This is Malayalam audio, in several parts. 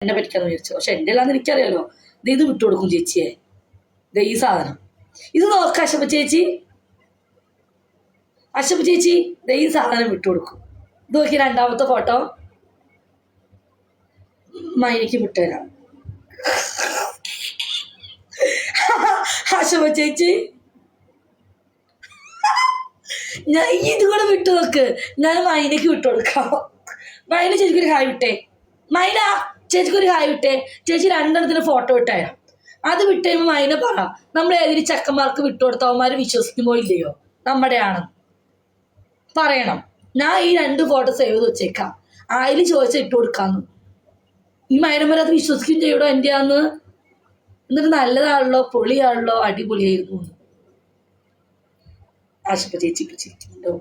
എന്നെ പറ്റിക്കാന്ന് വിചാരിച്ചു. പക്ഷെ എൻ്റെ അല്ലാന്ന് എനിക്കറിയാലോ. ഇത് വിട്ടുകൊടുക്കും ചേച്ചിയെ. ഈ സാധനം ഇത് നോക്ക അശപ്പ ചേച്ചി, അശപ്പ ചേച്ചി ഈ സാധനം വിട്ടുകൊടുക്കും. ഇത് നോക്കി രണ്ടാമത്തെ ഫോട്ടോ മൈനയ്ക്ക് വിട്ടുതരാം. അശപ്പ ചേച്ചി ഞാൻ ഇത് കൂടെ വിട്ടു നോക്ക്. ഞാൻ മൈനയ്ക്ക് വിട്ടുകൊടുക്കാം. മൈന ചേച്ചിക്കൊരു ഹായ് വിട്ടേ. മൈന ചേച്ചിക്കൊരു ഹായ് വിട്ടേ. ചേച്ചി രണ്ടെണ്ണത്തിന് ഫോട്ടോ വിട്ടുതരാം. അത് വിട്ട് കഴിയുമ്പോൾ മൈന പറ നമ്മൾ ഏതൊരു ചെക്കന്മാർക്ക് വിട്ടുകൊടുത്തവന്മാർ വിശ്വസിക്കുമോ ഇല്ലയോ നമ്മുടെയാണ് പറയണം. ഞാൻ ഈ 2 ഫോട്ടോ സേവ് ചെയ്ത് വെച്ചേക്കാം. ആയിരം ചോദിച്ചാൽ ഇട്ട് കൊടുക്കാന്ന്. ഈ മൈനന്മാർ അത് വിശ്വസിക്കും ചെയ്യടോ എൻ്റെ ആന്ന്. എന്നിട്ട് നല്ലതാണല്ലോ, പൊളിയാണല്ലോ, അടിപൊളിയായിരുന്നു. ആശപ്പ ചേച്ചി പിടിച്ചിരിക്കുന്നുണ്ടോ?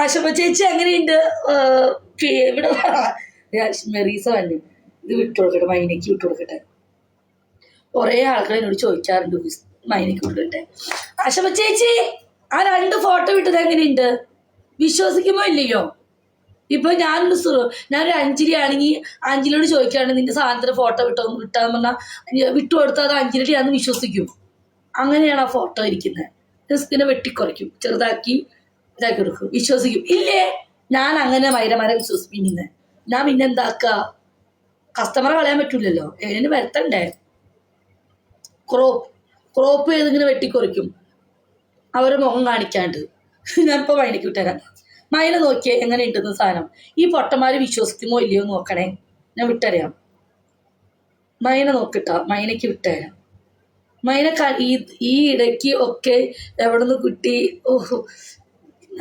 ആശപ്പ ചേച്ചി അങ്ങനെയുണ്ട്. ഇവിടെ മെറീസ വന്നു. ഇത് വിട്ടുകൊടുക്കട്ടെ, മൈനയ്ക്ക് വിട്ടുകൊടുക്കട്ടെ. കുറേ ആൾക്കാർ എന്നോട് ചോദിക്കാറുണ്ട് മൈനയ്ക്ക് വിട്ടുകൊടുക്കട്ടെ. ആശപ്പ ചേച്ചി ആ 2 ഫോട്ടോ വിട്ടത് എങ്ങനെയുണ്ട്? വിശ്വസിക്കുമോ ഇല്ലയോ? ഇപ്പൊ ഞാനൊരു അഞ്ജലി ആണെങ്കിൽ അഞ്ജലിയോട് ചോദിക്കുകയാണെങ്കിൽ നിന്റെ സാധനത്തിന് ഫോട്ടോ വിട്ടാന്ന് പറഞ്ഞാൽ വിട്ടുകൊടുത്താൽ അത് അഞ്ജലിയാന്ന് വിശ്വസിക്കും. അങ്ങനെയാണ് ആ ഫോട്ടോ ഇരിക്കുന്നത്. ജസ്റ്റിനെ വെട്ടിക്കുറയ്ക്കും, ചെറുതാക്കി ഇതാക്കി കൊടുക്കും, വിശ്വസിക്കും. ഇല്ലേ, ഞാൻ അങ്ങനെ മൈരമാരെ വിശ്വസിപ്പിക്കുന്നത്. ഞാൻ പിന്നെ എന്താക്കുക, കസ്റ്റമറെ കളയാൻ പറ്റൂലല്ലോ, എങ്ങനെ വരുത്തണ്ടേ. ക്രോപ്പ് ചെയ്തിങ്ങനെ വെട്ടിക്കുറയ്ക്കും അവരെ മുഖം കാണിക്കാണ്ട്. ഞാനിപ്പോൾ മൈനയ്ക്ക് വിട്ടുതരാം. മൈന നോക്കിയേ എങ്ങനെ ഉണ്ടെന്ന് സാധനം. ഈ പൊട്ടന്മാർ വിശ്വസിക്കുമോ ഇല്ലയോ നോക്കണേ. ഞാൻ വിട്ടുതരാം. മൈന നോക്കിട്ടാ, മൈനയ്ക്ക് വിട്ടുതരാം. മൈന ഈ ഇടയ്ക്ക് ഒക്കെ എവിടെ നിന്ന് കിട്ടി. ഓഹോ,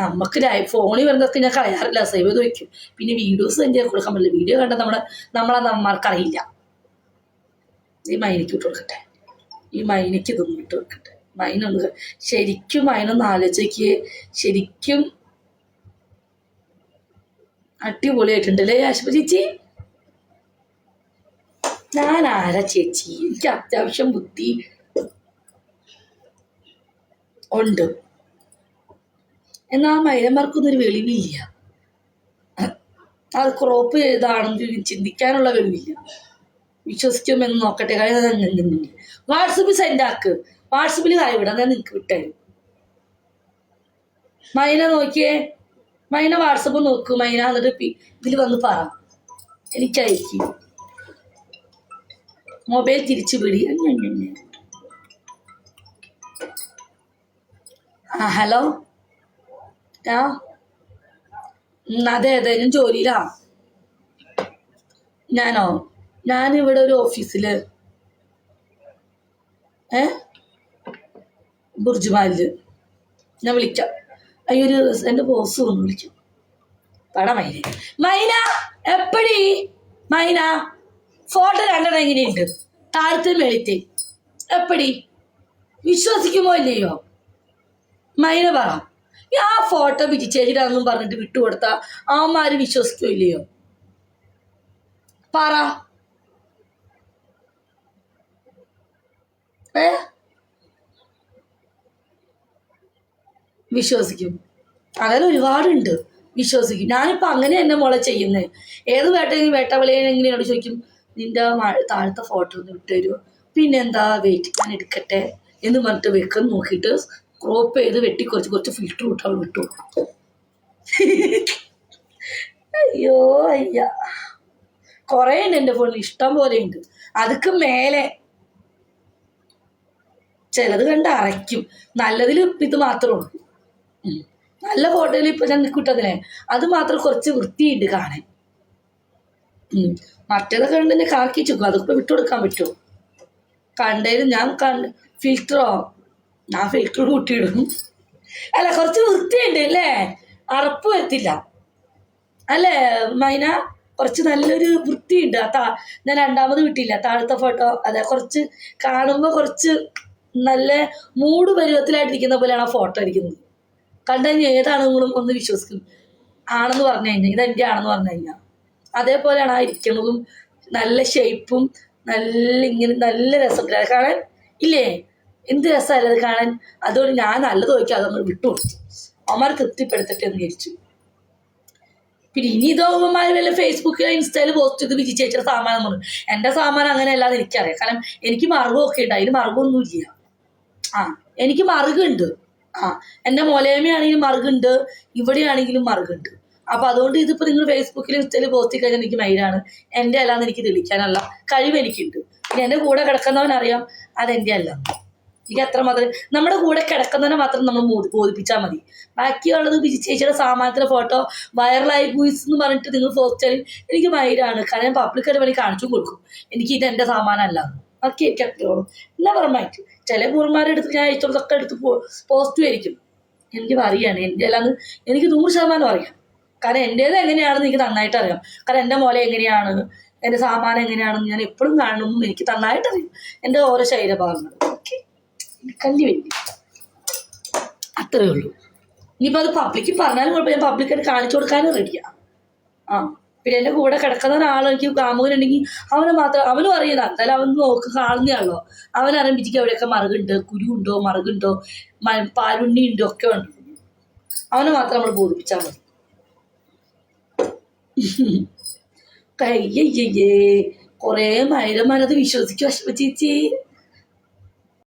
നമുക്ക് ഫോണിൽ വരുന്നതൊക്കെ ഞാൻ കളയാറില്ല, സേവ് ചെയ്ത് വയ്ക്കും. പിന്നെ വീഡിയോസ് തന്നെ കൊടുക്കാൻ പറ്റില്ല. വീഡിയോ കണ്ടാൽ നമ്മളെ നമ്മൾക്കറിയില്ല. ഈ മൈനയ്ക്ക് വിട്ട് കൊടുക്കട്ടെ. ഈ മൈനയ്ക്ക് ഇതൊന്നും വിട്ട് കൊടുക്കട്ടെ. മൈനൊന്ന് ശരിക്കും മൈനൊന്ന് ആലോചിക്ക്. ശരിക്കും അടിപൊളിയായിട്ടുണ്ടല്ലേ ആശുപ ചേച്ചി. ഞാൻ ആരാ ചേച്ചി? എനിക്ക് അത്യാവശ്യം ബുദ്ധി ഉണ്ട്. എന്നാൽ മൈനന്മാർക്കൊന്നൊരു വെളിവില്ല. അത് ക്രോപ്പ് ചെയ്താണെന്ന് ചിന്തിക്കാനുള്ള വെളിവില്ല. വിശ്വസിക്കുമെന്ന് നോക്കട്ടെ. വാട്സപ്പിൽ സെൻഡ് ആക്ക്. വാട്സപ്പിൽ കാര്യം വിടാം, ഞാൻ നിങ്ങൾക്ക് വിട്ടുതരും. മൈന നോക്കിയേ, മൈന വാട്സപ്പ് നോക്കൂ. മൈന എന്നിട്ട് ഇതിൽ വന്ന് പറ, എനിക്കയക്കും. മൊബൈൽ തിരിച്ചു പിടി. ഹലോ. അതെ ഞാൻ ജോലിയിലാ. ഞാനിവിടെ ഒരു ഓഫീസില് ബുർജുമാലില്. ഞാൻ വിളിക്കാം. അയ്യൊരു എൻ്റെ ബോസ് ഒന്ന് വിളിക്കാം. പട മൈന എപ്പടി മൈന ഫോട്ടോ 2 എങ്ങനെയുണ്ട്? താഴത്തെ മേളിത്തെ എപ്പടി? വിശ്വസിക്കുമോ ഇല്ലയോ? മൈന പറ. ആ ഫോട്ടോ വിജിച്ചേച്ചിട്ടാണെന്നും പറഞ്ഞിട്ട് വിട്ടുകൊടുത്ത അവന്മാര് വിശ്വസിക്കോ ഇല്ലയോ? പറ. വിശ്വസിക്കും. അങ്ങനെ ഒരുപാടുണ്ട് വിശ്വസിക്കും. ഞാനിപ്പോൾ അങ്ങനെ തന്നെ മോളെ ചെയ്യുന്നത്. ഏത് വേട്ടവിളിയെങ്ങനെയോട് ചോദിക്കും, നിന്റെ താഴത്തെ ഫോട്ടോ ഒന്ന് വിട്ടുതരുമോ? പിന്നെന്താ, വെയിറ്റ് ഞാൻ എടുക്കട്ടെ എന്ന് പറഞ്ഞിട്ട് വെക്കം നോക്കിയിട്ട് ക്രോപ്പ് ചെയ്ത് കുറച്ച് ഫിൽറ്റർ വിട്ട് അവൾ വിട്ടു. അയ്യോ അയ്യ, കുറേ ഉണ്ട് എൻ്റെ ഫോണിൽ, ഇഷ്ടം പോലെ ഉണ്ട്. അതൊക്കെ മേലെ ചിലത് കണ്ട് അറയ്ക്കും. നല്ലതിൽ ഇത് മാത്രമേ ഉള്ളൂ. നല്ല ഫോട്ടോയിൽ ഇപ്പൊ ഞാൻ കിട്ടതിനെ അത് മാത്രം കുറച്ച് വൃത്തിയുണ്ട് കാണാൻ. മറ്റേതൊക്കെ കണ്ട് തന്നെ കാക്കി ചുക്കും. അതൊക്കെ വിട്ടുകൊടുക്കാൻ പറ്റുമോ? കണ്ടതിൽ ഞാൻ ഫിൽറ്ററോ, ഞാൻ ഫിൽറ്റർ കൂട്ടിയിടും. അല്ല, കുറച്ച് വൃത്തിയുണ്ട് അല്ലേ, അറപ്പ് വരത്തില്ല അല്ലേ മൈന? കുറച്ച് നല്ലൊരു വൃത്തിയുണ്ട്. ഞാൻ 2ാമത് വിട്ടില്ല താഴത്തെ ഫോട്ടോ. അതെ, കുറച്ച് കാണുമ്പോൾ കുറച്ച് നല്ല മൂട് പരുവത്തിലായിട്ടിരിക്കുന്ന പോലെയാണ് ആ ഫോട്ടോ ഇരിക്കുന്നത്. കണ്ടുകഴിഞ്ഞാൽ ഏതാണെങ്കിലും ഒന്ന് വിശ്വസിക്കും. ആണെന്ന് പറഞ്ഞു കഴിഞ്ഞാൽ ഇതെൻ്റെ ആണെന്ന് പറഞ്ഞു കഴിഞ്ഞാൽ അതേപോലെയാണ് ആ ഇരിക്കുന്നതും. നല്ല ഷേപ്പും നല്ല രസമുണ്ട് കാണാൻ ഇല്ലേ? എന്ത് രസമല്ല അത് കാണാൻ. അതുകൊണ്ട് ഞാൻ നല്ലത് നോക്കി അതൊന്ന് വിട്ടുകൊടുത്തു. അവന്മാർ തൃപ്തിപ്പെടുത്തട്ടെ എന്ന് വിചാരിച്ചു. പിന്നെ ഇനി ഇതോമാർ വല്ല ഫേസ്ബുക്കിലോ ഇൻസ്റ്റയിൽ പോസ്റ്റ് ചെയ്ത് വിജി ചേച്ചിയുടെ സാമാനം പറഞ്ഞു. എൻ്റെ സാമാനം അങ്ങനെ അല്ലാതെ എനിക്കറിയാം. കാരണം എനിക്ക് മറുകൊക്കെ ഉണ്ട്, അതിന് മറുകൊന്നുമില്ല. എനിക്ക് മറുകുണ്ട്. എൻ്റെ മൊലേമയാണെങ്കിലും മറുകുണ്ട്, ഇവിടെയാണെങ്കിലും മറുകുണ്ട്. അപ്പം അതുകൊണ്ട് ഇതിപ്പോൾ നിങ്ങൾ ഫേസ്ബുക്കിൽ ഇൻസ്റ്റയിൽ പോസ്റ്റ് കഴിഞ്ഞാൽ എനിക്ക് മൈരാണ്. എൻ്റെ അല്ലാന്ന് എനിക്ക് തെളിയിക്കാനുള്ള കഴിവ് എനിക്കുണ്ട്. പിന്നെ എൻ്റെ കൂടെ കിടക്കുന്നവനറിയാം അതെൻ്റെ അല്ല. എനിക്ക് അത്ര മാത്രം നമ്മുടെ കൂടെ കിടക്കുന്നതിനെ മാത്രം നമ്മൾ ബോധിപ്പിച്ചാൽ മതി. ബാക്കിയുള്ളത് വിജി ചേച്ചിയുടെ സാമാനത്തിലെ ഫോട്ടോ വൈറലായി ഗൂയിസ് എന്ന് പറഞ്ഞിട്ട് നിങ്ങൾ പോസ്റ്റ് ചെയ്യും എനിക്ക് മൈരാണ്. കാരണം ഞാൻ പബ്ലിക്കായിട്ട് വേണമെങ്കിൽ കാണിച്ചു കൊടുക്കും എനിക്ക് ഇത് എൻ്റെ സാമാനമല്ല. അതൊക്കെ എനിക്ക് അത്രയോളം എല്ലാം പുറമായിട്ട് ചില പൂർമാരുടെ അടുത്ത് ഞാൻ അയച്ചോളതൊക്കെ എടുത്ത് പോസ്റ്റും ആയിരിക്കും. എനിക്ക് അറിയാണ് എൻ്റെ അല്ലാന്ന് എനിക്ക് 100% അറിയാം. കാരണം എൻ്റേത് എങ്ങനെയാണെന്ന് എനിക്ക് നന്നായിട്ട് അറിയാം. കാരണം എൻ്റെ മോലെ എങ്ങനെയാണ്, എൻ്റെ സാമാനം എങ്ങനെയാണെന്ന് ഞാൻ എപ്പോഴും കാണുമെന്നും എനിക്ക് നന്നായിട്ട് അറിയാം. എൻ്റെ ഓരോ ശരീരഭാഗങ്ങൾ ഓക്കെ കല്ലി വേണ്ടി അത്രയേ ഉള്ളൂ. ഇനിയിപ്പോൾ അത് പബ്ലിക്ക് പറഞ്ഞാലും കുഴപ്പമില്ല, ഞാൻ പബ്ലിക്കായിട്ട് കാണിച്ചു കൊടുക്കാനും റെഡിയാണ്. പിന്നെ എൻ്റെ കൂടെ കിടക്കുന്ന ഒരാൾ എനിക്ക് കാമുകനുണ്ടെങ്കിൽ അവനെ മാത്രം അവനും അറിയില്ല. എന്തായാലും അവൻ നോക്ക് കാണുന്നതാണല്ലോ. അവനറിയാൻ വിജിക്ക് എവിടെയൊക്കെ മറുകുണ്ട്, കുരുണ്ടോ മറുകുണ്ടോ പാലുണ്ണി ഉണ്ടോ ഒക്കെ ഉണ്ട്. അവനെ മാത്രം നമ്മൾ ബോധിപ്പിച്ചാൽ മതി. കയ്യയ്യേ കുറേ മൈരന്മാരത് വിശ്വസിക്കും. ചേച്ചി